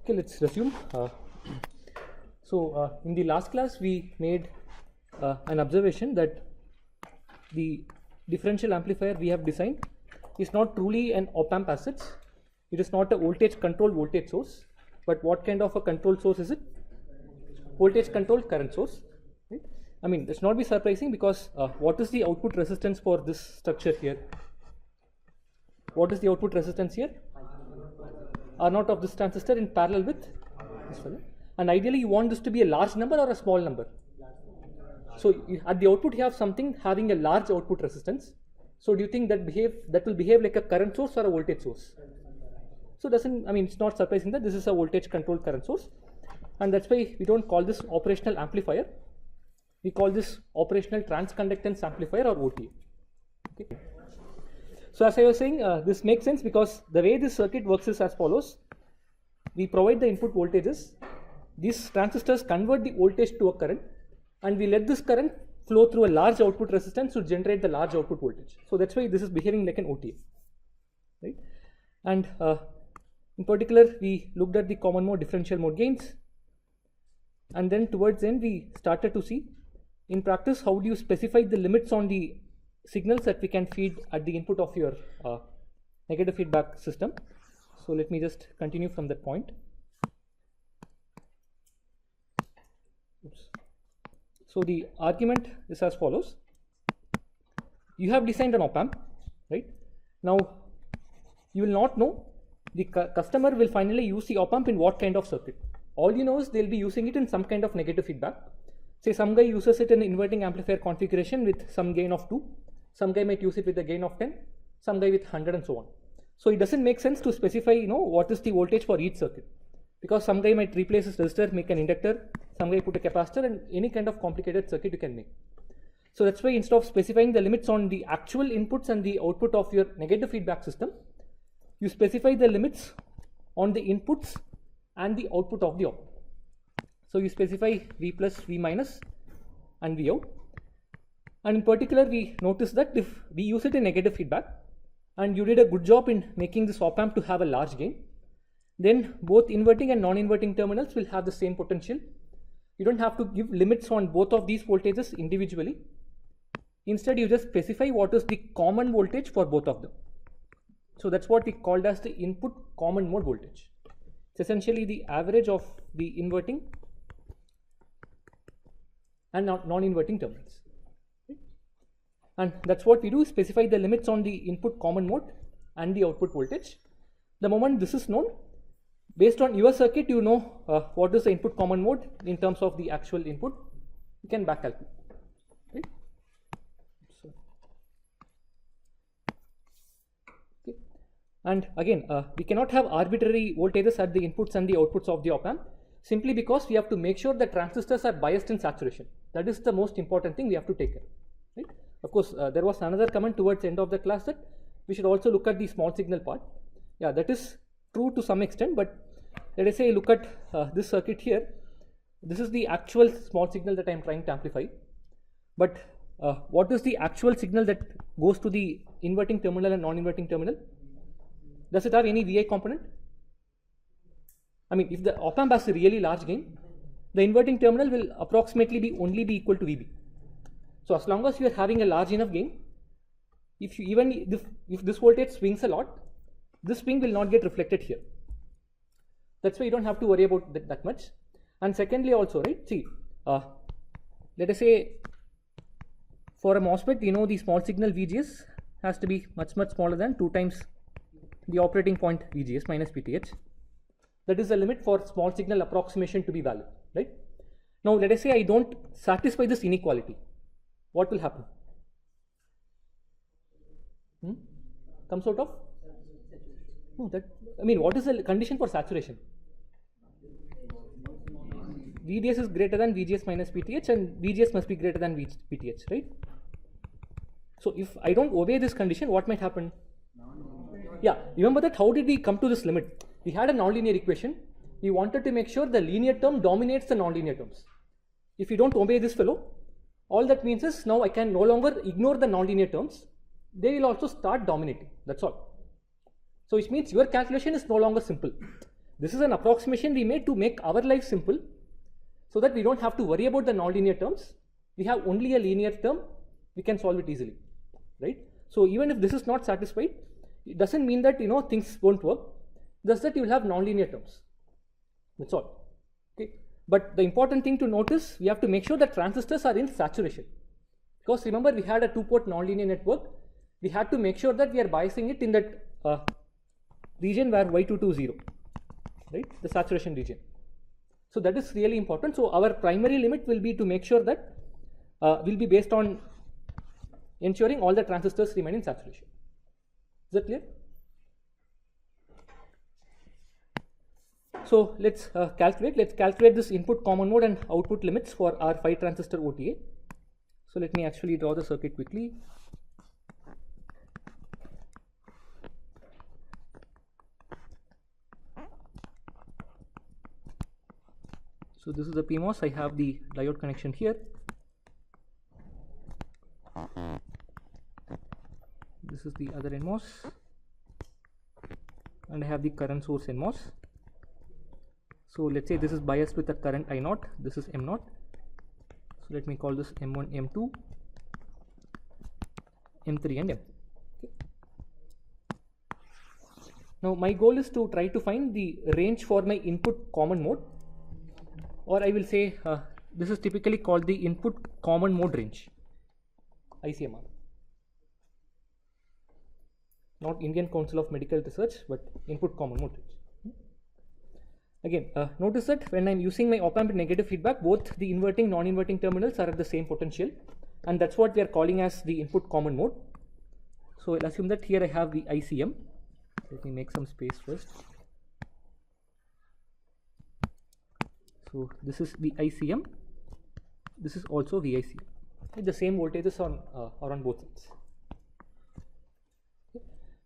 Okay, let's resume. In the last class, we made an observation that the differential amplifier we have designed is not truly an op-amp as such. It is not a voltage-controlled voltage source, but what kind of a control source is it? Voltage-controlled current source. Right? I mean, this not be surprising because what is the output resistance for this structure here? What is the output resistance here? R0 of this transistor in parallel with this one. And ideally you want this to be a large number or a small number. So at the output you have something having a large output resistance. So do you think that will behave like a current source or a voltage source? So it's not surprising that this is a voltage controlled current source, and that's why we don't call this operational amplifier. We call this operational transconductance amplifier or OTA. Okay. So as I was saying, this makes sense because the way this circuit works is as follows. We provide the input voltages. These transistors convert the voltage to a current, and we let this current flow through a large output resistance to generate the large output voltage. So that's why this is behaving like an OTA. Right? And in particular, we looked at the common mode differential mode gains. And then towards the end, we started to see in practice how do you specify the limits on the signals that we can feed at the input of your negative feedback system. So let me just continue from that point. Oops. So the argument is as follows. You have designed an op-amp, right? Now you will not know, the customer will finally use the op-amp in what kind of circuit. All you know is they'll be using it in some kind of negative feedback. Say some guy uses it in inverting amplifier configuration with some gain of 2. Some guy might use it with a gain of 10, some guy with 100 and so on. So it doesn't make sense to specify, what is the voltage for each circuit, because some guy might replace his resistor, make an inductor, some guy put a capacitor, and any kind of complicated circuit you can make. So that's why instead of specifying the limits on the actual inputs and the output of your negative feedback system, you specify the limits on the inputs and the output of the op. So you specify V plus, V minus and V out. And in particular, we notice that if we use it in negative feedback and you did a good job in making this op-amp to have a large gain, then both inverting and non-inverting terminals will have the same potential. You don't have to give limits on both of these voltages individually. Instead, you just specify what is the common voltage for both of them. So that's what we called as the input common mode voltage. It's essentially the average of the inverting and non-inverting terminals. And that's what we do, specify the limits on the input common mode and the output voltage. The moment this is known, based on your circuit, you know what is the input common mode in terms of the actual input. You can back calculate. Right? Okay. And again, we cannot have arbitrary voltages at the inputs and the outputs of the op-amp, simply because we have to make sure the transistors are biased in saturation. That is the most important thing we have to take care. Right? Of course, there was another comment towards the end of the class that we should also look at the small signal part. Yeah, that is true to some extent, but let us say look at this circuit here. This is the actual small signal that I am trying to amplify. But what is the actual signal that goes to the inverting terminal and non-inverting terminal? Does it have any VI component? I mean, if the op-amp has a really large gain, the inverting terminal will approximately only be equal to VB. So as long as you are having a large enough gain, if this voltage swings a lot, this swing will not get reflected here. That's why you don't have to worry about that much. And secondly also, right, see, let us say for a MOSFET, the small signal VGS has to be much smaller than 2 times the operating point VGS minus PTH. That is the limit for small signal approximation to be valid, right? Now let us say I don't satisfy this inequality. What will happen? Comes out of? No, what is the condition for saturation? VDS is greater than VGS minus PTH, and VGS must be greater than PTH, right? So if I don't obey this condition, what might happen? Yeah, remember that how did we come to this limit? We had a nonlinear equation. We wanted to make sure the linear term dominates the nonlinear terms. If you don't obey this fellow, all that means is now I can no longer ignore the nonlinear terms. They will also start dominating. That's all. So which means your calculation is no longer simple. This is an approximation we made to make our life simple, so that we don't have to worry about the nonlinear terms. We have only a linear term, we can solve it easily, right? So even if this is not satisfied, it doesn't mean that things won't work. Just that you will have nonlinear terms. That's all. Okay. But the important thing to notice, we have to make sure that transistors are in saturation. Because remember, we had a two-port nonlinear network. We had to make sure that we are biasing it in that region where Y22 is 0, right? The saturation region. So that is really important. So our primary limit will be to make sure that will be based on ensuring all the transistors remain in saturation. Is that clear? So let's calculate. Let's calculate this input common mode and output limits for our 5 transistor OTA. So let me actually draw the circuit quickly. So this is the PMOS. I have the diode connection here. This is the other NMOS, and I have the current source NMOS. So let's say this is biased with a current I0. This is M0. So let me call this M1, M2, M3, and M. Okay. Now my goal is to try to find the range for my input common mode, or I will say this is typically called the input common mode range, ICMR. Not Indian Council of Medical Research, but input common mode range. Again, notice that when I am using my op amp in negative feedback, both the inverting non-inverting terminals are at the same potential, and that's what we are calling as the input common mode. So I'll assume that here I have the ICM. Let me make some space first. So this is the ICM. This is also VICM. The same voltages are on both sides.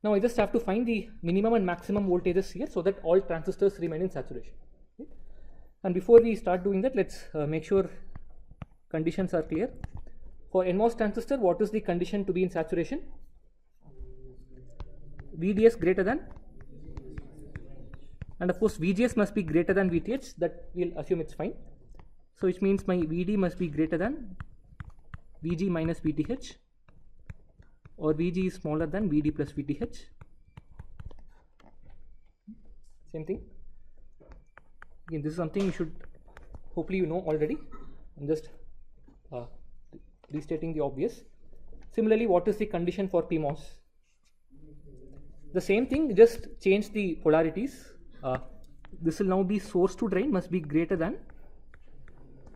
Now I just have to find the minimum and maximum voltages here so that all transistors remain in saturation. Okay. And before we start doing that, let's make sure conditions are clear. For NMOS transistor, what is the condition to be in saturation? VDS greater than, and of course VGS must be greater than VTH. That we'll assume it's fine. So which means my VD must be greater than VG minus VTH, or VG is smaller than VD plus VTH. Same thing. Again, this is something you should, hopefully you know already. I'm just restating the obvious. Similarly, what is the condition for PMOS? The same thing, just change the polarities. This will now be source to drain must be greater than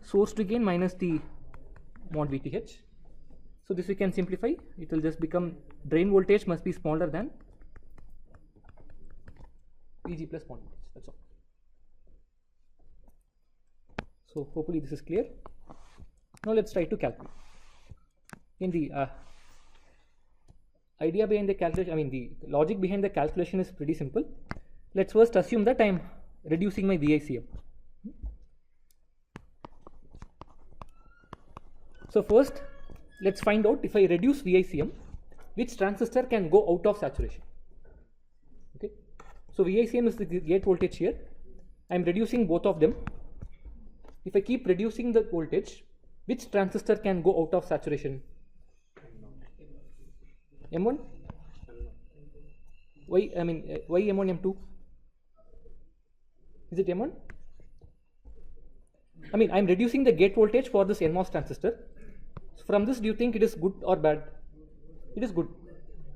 source to gain minus the mod VTH. So this we can simplify. It will just become drain voltage must be smaller than VG plus mod voltage. That's all. So hopefully this is clear. Now let's try to calculate. In the idea behind the calculation, I mean the logic behind the calculation is pretty simple. Let's first assume that I am reducing my VICM. So first, let's find out if I reduce VICM, which transistor can go out of saturation. Okay. So VICM is the gate voltage here. I am reducing both of them. If I keep reducing the voltage, which transistor can go out of saturation? M1? Why M1, M2? Is it M1? I mean, I am reducing the gate voltage for this NMOS transistor. So from this, do you think it is good or bad? It is good.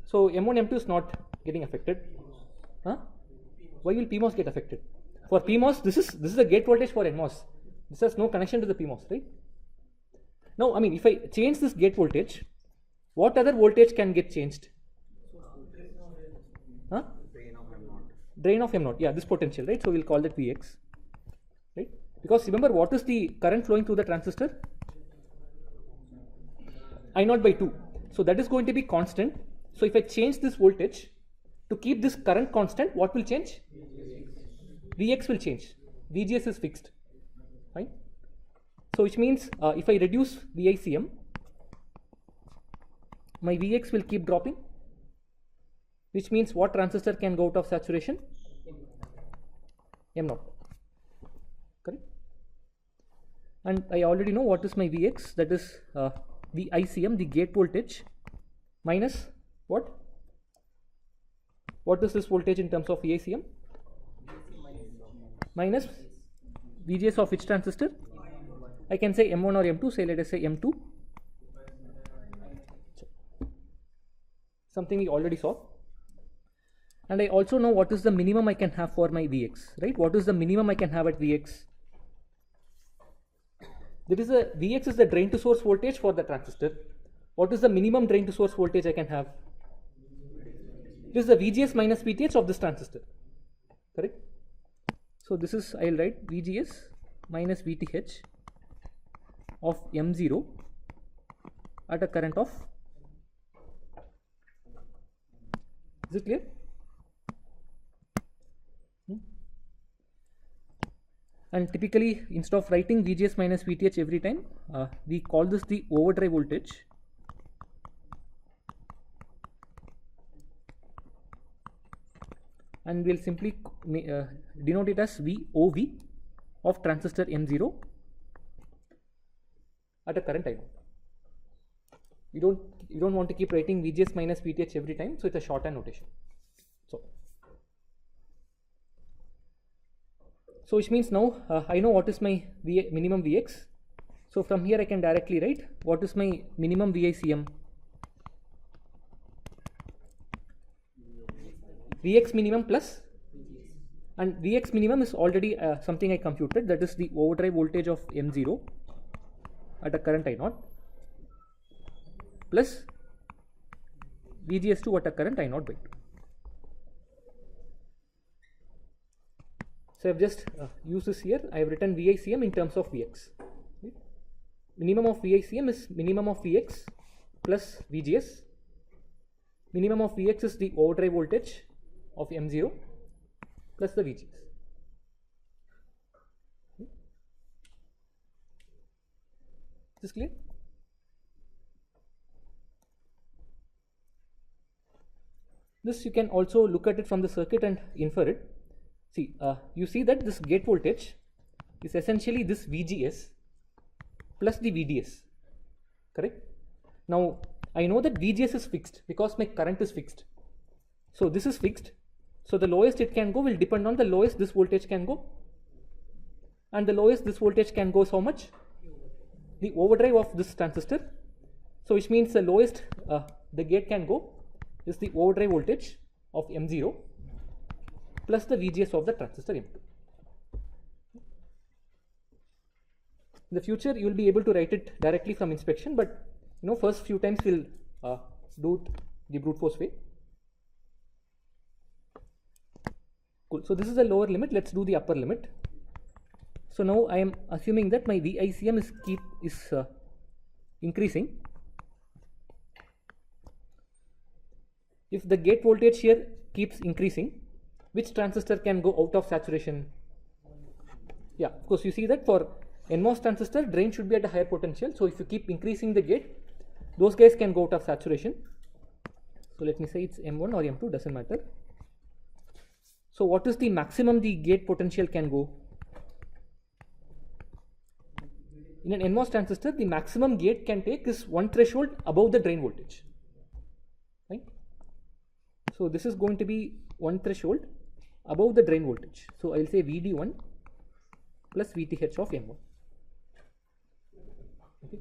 So M1, M2 is not getting affected. Huh? Why will PMOS get affected? For PMOS, this is the gate voltage for NMOS. This has no connection to the PMOS, right? Now, I mean, if I change this gate voltage, what other voltage can get changed? Huh? Drain of M0. Yeah, this potential, right? So we'll call that Vx, right? Because remember, what is the current flowing through the transistor? I0 by 2. So that is going to be constant. So if I change this voltage to keep this current constant, what will change? Vx will change. Vgs is fixed, right? So which means if I reduce VICM, my Vx will keep dropping, which means what transistor can go out of saturation? M0, correct? And I already know what is my Vx, that is the ICM, the gate voltage, minus what? What is this voltage in terms of VICM? Minus VGS of which transistor? I can say M1 or M2, say let us say M2. Something we already saw. And I also know what is the minimum I can have for my Vx, right? What is the minimum I can have at Vx? That is the Vx is the drain to source voltage for the transistor. What is the minimum drain to source voltage I can have? It is the VGS minus VTH of this transistor, correct? So this is, I will write VGS minus VTH of M0 at a current of, is it clear? And typically, instead of writing VGS minus VTH every time, we call this the overdrive voltage. And we'll simply denote it as VOV of transistor M0 at a current I0. You don't want to keep writing VGS minus VTH every time, so it's a shorthand notation. So which means now I know what is my minimum Vx. So from here I can directly write what is my minimum VICM. Vx minimum plus, and Vx minimum is already something I computed, that is the overdrive voltage of M0 at a current I0 plus VGS2 at a current I0 by 2. So I have just used this here. I have written VICM in terms of Vx. Right? Minimum of VICM is minimum of Vx plus VGS. Minimum of Vx is the overdrive voltage of M0 plus the VGS. Is this clear? This you can also look at it from the circuit and infer it. See, you see that this gate voltage is essentially this VGS plus the VDS, correct? Now, I know that VGS is fixed because my current is fixed. So this is fixed. So the lowest it can go will depend on the lowest this voltage can go. And the lowest this voltage can go is how much? The overdrive of this transistor. So which means the lowest the gate can go is the overdrive voltage of M0 plus the VGS of the transistor M2. In the future you will be able to write it directly from inspection, but first few times we'll do it the brute force way. Cool. So this is the lower limit. Let's do the upper limit. So now I am assuming that my VICM is increasing. If the gate voltage here keeps increasing, which transistor can go out of saturation? Yeah, of course you see that for NMOS transistor, drain should be at a higher potential. So if you keep increasing the gate, those guys can go out of saturation. So let me say it's M1 or M2, doesn't matter. So what is the maximum the gate potential can go? In an NMOS transistor, the maximum gate can take is one threshold above the drain voltage, right? So this is going to be one threshold above the drain voltage. So I will say VD1 plus VTH of M1. Okay.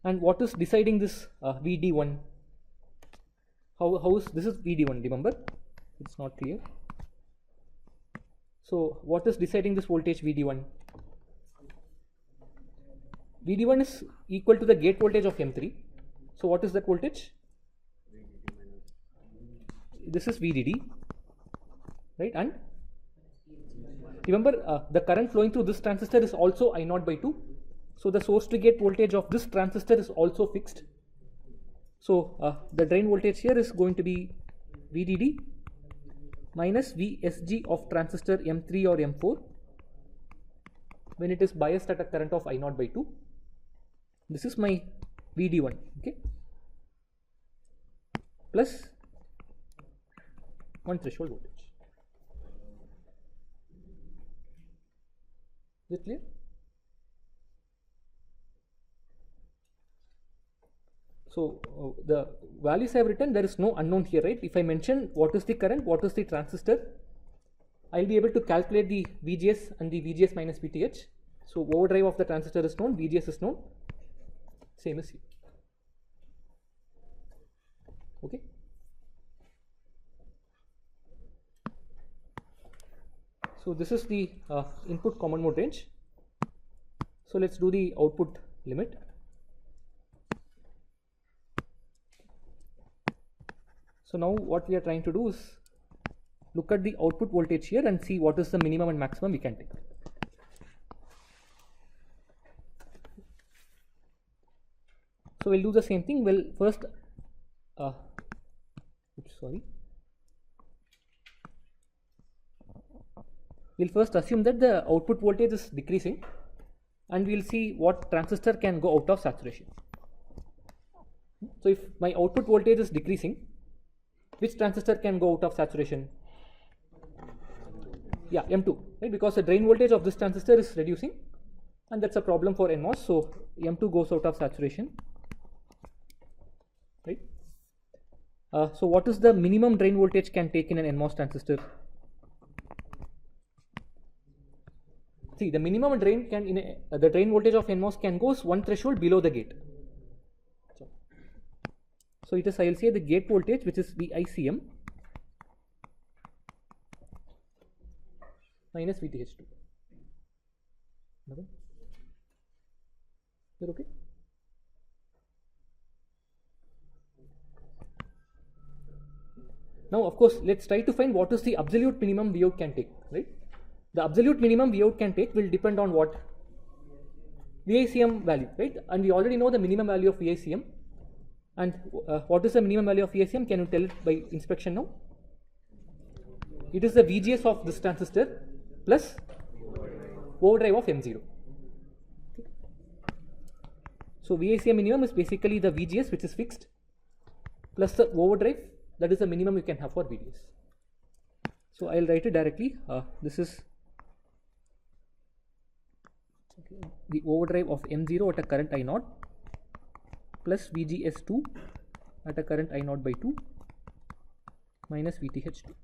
And what is deciding this VD1? How is this is VD1? Remember, it's not clear. So what is deciding this voltage VD1? VD1 is equal to the gate voltage of M3. So what is that voltage? This is VDD, right? And remember, the current flowing through this transistor is also I0 by 2. So the source to gate voltage of this transistor is also fixed. So the drain voltage here is going to be VDD minus VSG of transistor M3 or M4 when it is biased at a current of I0 by 2. This is my VD1, okay, plus one threshold voltage. Is it clear? So the values I have written, there is no unknown here, right? If I mention what is the current, what is the transistor, I'll be able to calculate the VGS and the VGS minus VTH. So overdrive of the transistor is known, VGS is known, same as here. Okay. So this is the input common mode range. So let's do the output limit. So now what we are trying to do is look at the output voltage here and see what is the minimum and maximum we can take. So we'll do the same thing. We'll first we'll first assume that the output voltage is decreasing, and we'll see what transistor can go out of saturation. So if my output voltage is decreasing, which transistor can go out of saturation? Yeah, M2, right? Because the drain voltage of this transistor is reducing, and that's a problem for NMOS. So M2 goes out of saturation, right? So what is the minimum drain voltage can take in an NMOS transistor? See, the minimum drain can the drain voltage of NMOS can go one threshold below the gate. So it is, I will say, the gate voltage, which is VICM minus VTH2. You're okay? Now, of course, let's try to find what is the absolute minimum Vout can take, right? The absolute minimum Vout can take will depend on what? VICM value, right? And we already know the minimum value of VICM. And what is the minimum value of VICM? Can you tell it by inspection now? It is the VGS of this transistor plus overdrive of M0. Okay. So VICM minimum is basically the VGS, which is fixed, plus the overdrive, that is the minimum you can have for VDS. So I'll write it directly. This is the overdrive of M0 at a current I0 plus VGS2 at a current I0 by 2 minus VTH2.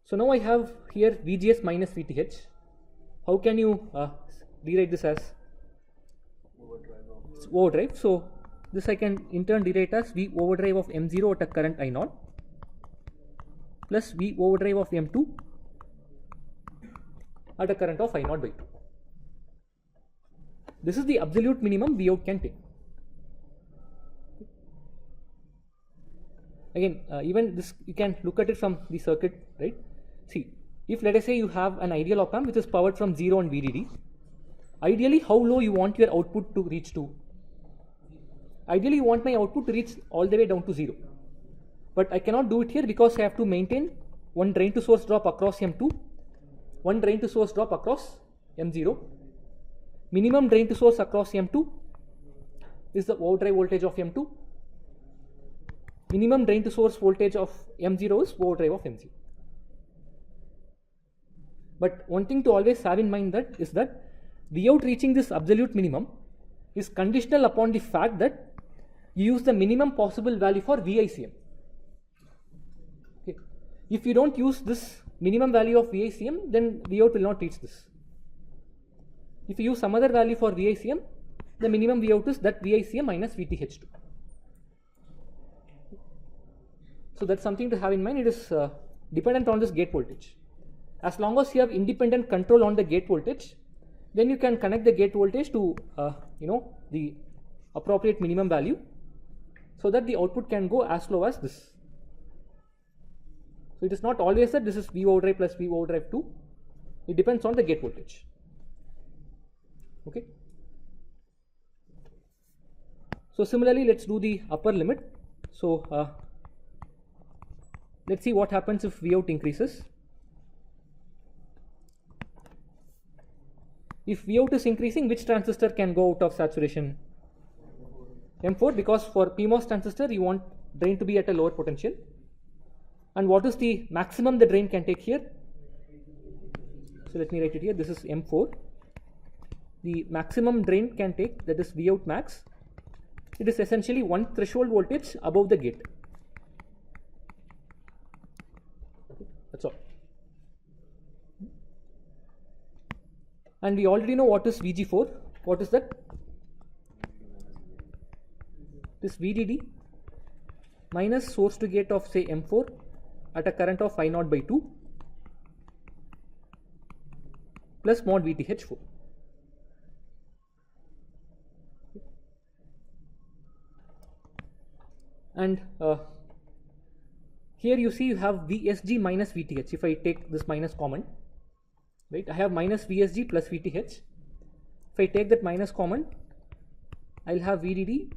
So now I have here VGS minus VTH. How can you rewrite this as overdrive? So this I can in turn rewrite as V overdrive of M0 at a current I0 plus V overdrive of M2 at a current of I0 by 2. This is the absolute minimum Vout can take. Again, even this you can look at it from the circuit, right? See, if let us say you have an ideal op amp which is powered from 0 on VDD, ideally how low you want your output to reach to? Ideally you want my output to reach all the way down to 0. But I cannot do it here because I have to maintain one drain to source drop across M2, one drain to source drop across M0. Minimum drain to source across M2 is the overdrive voltage of M2. Minimum drain to source voltage of M0 is overdrive of M0. But one thing to always have in mind that is that Vout reaching this absolute minimum is conditional upon the fact that you use the minimum possible value for VICM. Okay. If you don't use this minimum value of VICM, then Vout will not reach this. If you use some other value for VICM, the minimum Vout is that VICM minus VTH2. So that's something to have in mind. It is dependent on this gate voltage. As long as you have independent control on the gate voltage, then you can connect the gate voltage to the appropriate minimum value, so that the output can go as low as this. So it is not always that this is V overdrive plus V overdrive 2. It depends on the gate voltage. Okay. So similarly, let's do the upper limit. So let's see what happens if Vout increases. If Vout is increasing, which transistor can go out of saturation? M4 because for PMOS transistor you want drain to be at a lower potential. And what is the maximum the drain can take here? So let me write it here. This is M4. The maximum drain can take, that is V out max. It is essentially one threshold voltage above the gate. That's all. And we already know what is VG4. What is that? This VDD minus source to gate of say M4 at a current of I naught by 2 plus mod VTH4. And here you see you have VSG minus VTH. If I take this minus common, right, I have minus VSG plus VTH. If I take that minus common, I'll have VDD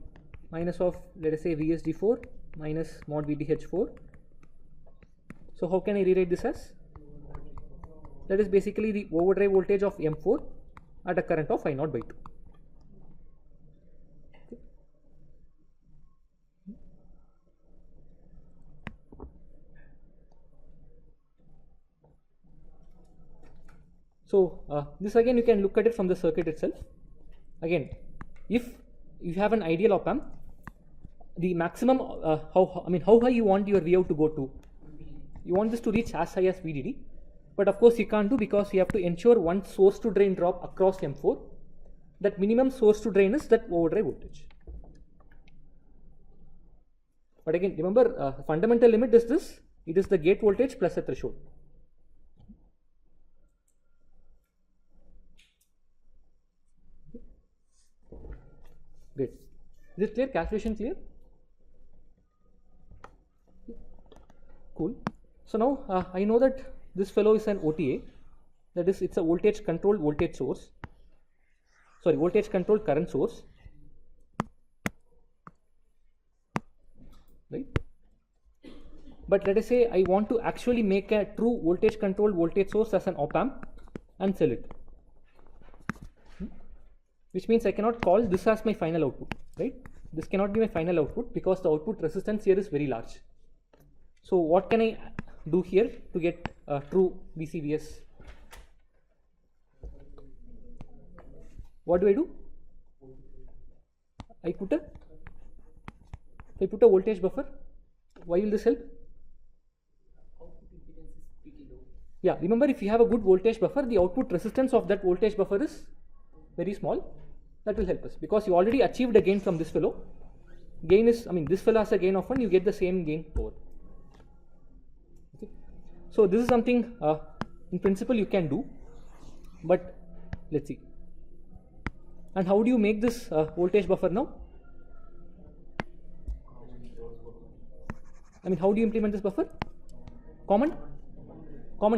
minus of, let us say, VSG4 minus mod VTH4. So how can I rewrite this as? That is basically the overdrive voltage of M4 at a current of I naught by 2. So this again you can look at it from the circuit itself. Again, if you have an ideal op amp, the maximum how high you want your Vout to go to? You want this to reach as high as VDD, but of course you can't do because you have to ensure one source to drain drop across M4. That minimum source to drain is that overdrive voltage. But again, remember fundamental limit is this. It is the gate voltage plus a threshold. Great. Is it clear? Calculation clear? Cool. So now I know that this fellow is an OTA. That is, it's a voltage controlled voltage source. Sorry, voltage controlled current source. Right? But let us say I want to actually make a true voltage controlled voltage source as an op amp and sell it. Which means I cannot call this as my final output, right? This cannot be my final output because the output resistance here is very large. So what can I do here to get true VCVS? What do? I put a voltage buffer. Why will this help? Yeah, remember if you have a good voltage buffer, the output resistance of that voltage buffer is very small. That will help us because you already achieved a gain from this fellow. Gain is, this fellow has a gain of 1, you get the same gain over. Okay. So this is something in principle you can do, but let's see. And how do you make this voltage buffer now? How do you implement this buffer? Common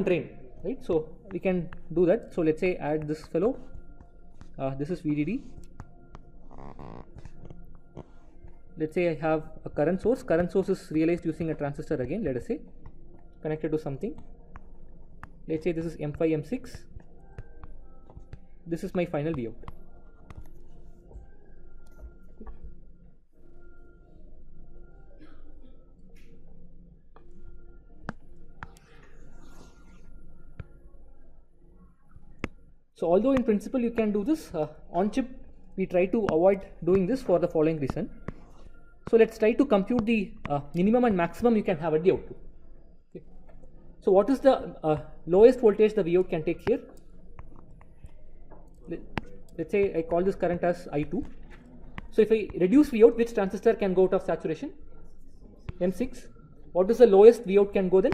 drain, right? So we can do that. So let's say add this fellow. This is VDD. Let's say I have a current source. Current source is realized using a transistor again, let us say, connected to something. Let's say this is M5, M6. This is my final Vout. So although in principle you can do this, on chip we try to avoid doing this for the following reason. So let's try to compute the minimum and maximum you can have at the output. Okay. So what is the lowest voltage the Vout can take here? Let's say I call this current as I2. So if I reduce Vout, which transistor can go out of saturation? M6. What is the lowest Vout can go then?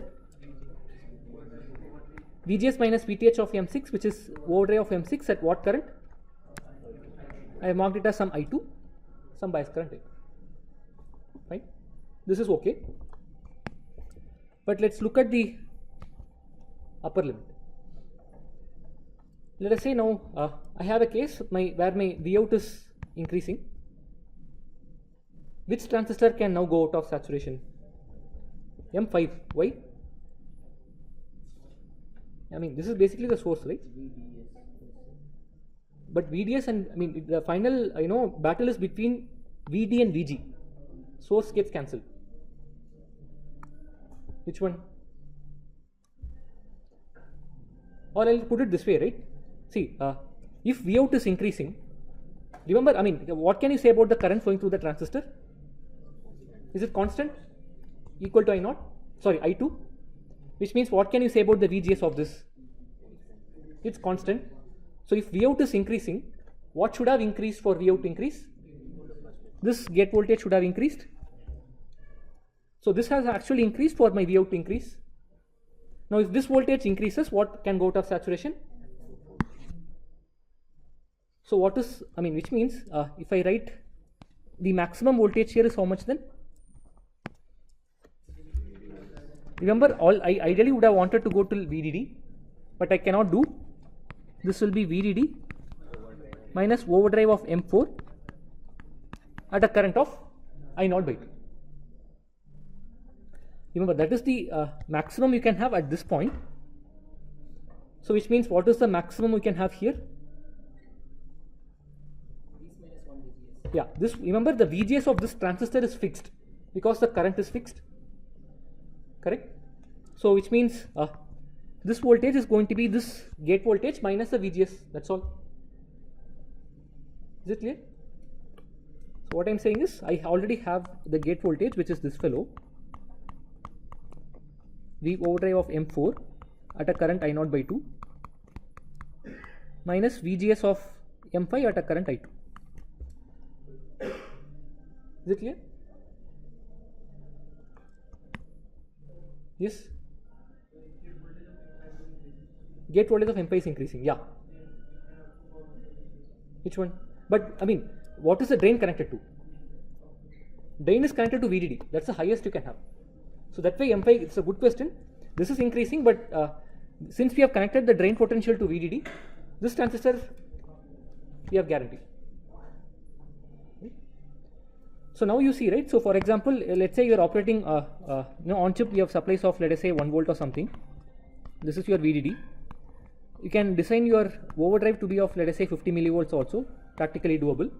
VGS minus VTH of M6, which is overdrive of M6 at what current? I have marked it as some I2, some bias current. Right? This is okay. But let's look at the upper limit. Let us say now I have a case where my Vout is increasing. Which transistor can now go out of saturation? M5. Why? This is basically the source, right? But VDS and the final battle is between VD and VG. Source gets cancelled. Which one? Or I'll put it this way, right? See, if Vout is increasing, remember, I mean, what can you say about the current flowing through the transistor? Is it constant? Equal to I0? Sorry, I2? Which means what can you say about the VGS of this? It's constant. So if Vout is increasing, what should have increased for Vout to increase? This gate voltage should have increased. So this has actually increased for my Vout to increase. Now if this voltage increases, what can go out of saturation? So what is, I mean, which means if I write the maximum voltage here is how much then? Remember, I ideally would have wanted to go to VDD, but I cannot do. This will be VDD minus overdrive of M4 at a current of I0 by 2. Remember, that is the maximum you can have at this point. So which means what is the maximum we can have here? Yeah, this, remember the VGS of this transistor is fixed because the current is fixed. Correct? So which means this voltage is going to be this gate voltage minus the VGS. That's all. Is it clear? So what I'm saying is I already have the gate voltage, which is this fellow, V overdrive of M4 at a current I0 by 2 minus VGS of M5 at a current I2. Is it clear? Yes? Gate voltage of M5 is increasing, yeah. Which one? But I mean, what is the drain connected to? Drain is connected to VDD. That's the highest you can have. So that way M5, it's a good question. This is increasing, but since we have connected the drain potential to VDD, this transistor we have guaranteed. So now you see, right? So for example, let's say you are operating, on chip you have supplies of, let us say 1 volt or something. This is your VDD. You can design your overdrive to be of, let us say 50 millivolts also, practically doable.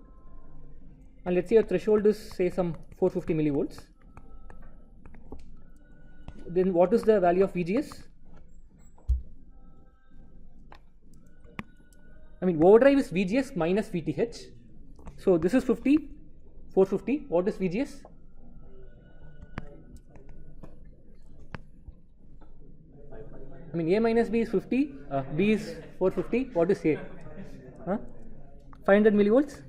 And let's say your threshold is say some 450 millivolts. Then what is the value of VGS? I mean, overdrive is VGS minus VTH. So this is 50, 450. What is VGS? I mean, A minus B is 50, B is 450. What is A? 500 millivolts.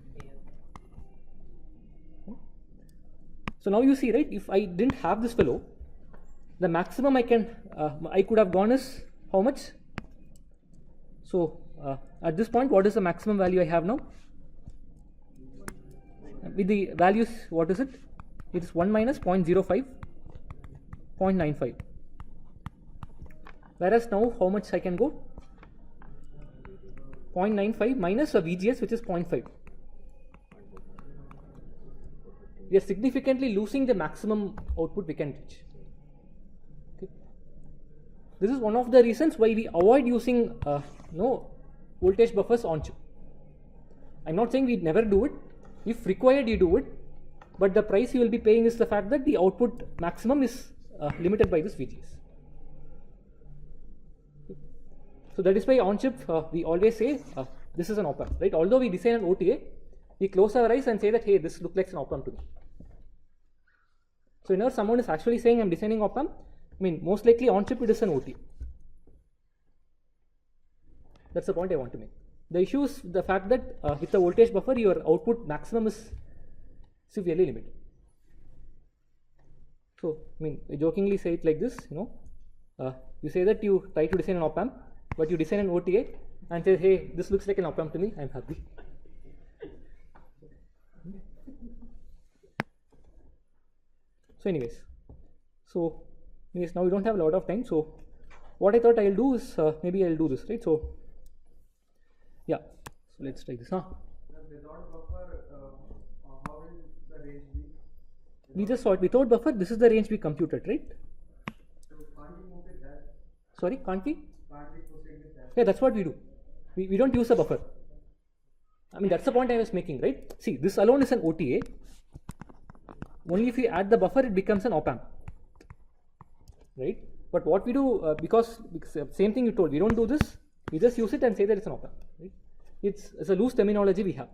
So now you see, right? If I didn't have this fellow, the maximum I could have gone is how much? So at this point, what is the maximum value I have now? With the values, what is it? It is 1 minus 0.05, 0.95. Whereas now, how much I can go? 0.95 minus a VGS, which is 0.5. We are significantly losing the maximum output we can reach. Okay. This is one of the reasons why we avoid using voltage buffers on chip. I'm not saying we never do it. If required, you do it, but the price you will be paying is the fact that the output maximum is limited by this VGS. So that is why on chip we always say this is an op amp, right? Although we design an OTA, we close our eyes and say that, hey, this looks like an op amp to me. So whenever someone is actually saying I'm designing op amp, I mean, most likely on chip it is an OTA. That's the point I want to make. The issue is the fact that with the voltage buffer, your output maximum is severely limited. So, I mean, I jokingly say it like this, you say that you try to design an op amp, but you design an OTA and say, hey, this looks like an op amp to me, I'm happy. So anyways, now we don't have a lot of time. So what I thought I'll do is maybe I'll do this, right? So yeah, so let's try this. Without buffer, how will the range be? We just saw it without buffer. This is the range we computed, right? So can't we move with that? Sorry, can't we? Can't we proceed with that? Yeah, that's what we do. We don't use a buffer. I mean, that's the point I was making, right? See, this alone is an OTA. Only if you add the buffer, it becomes an op amp, right? But what we do, because same thing you told, we don't do this. We just use it and say that it's an op amp, right? It's a loose terminology we have.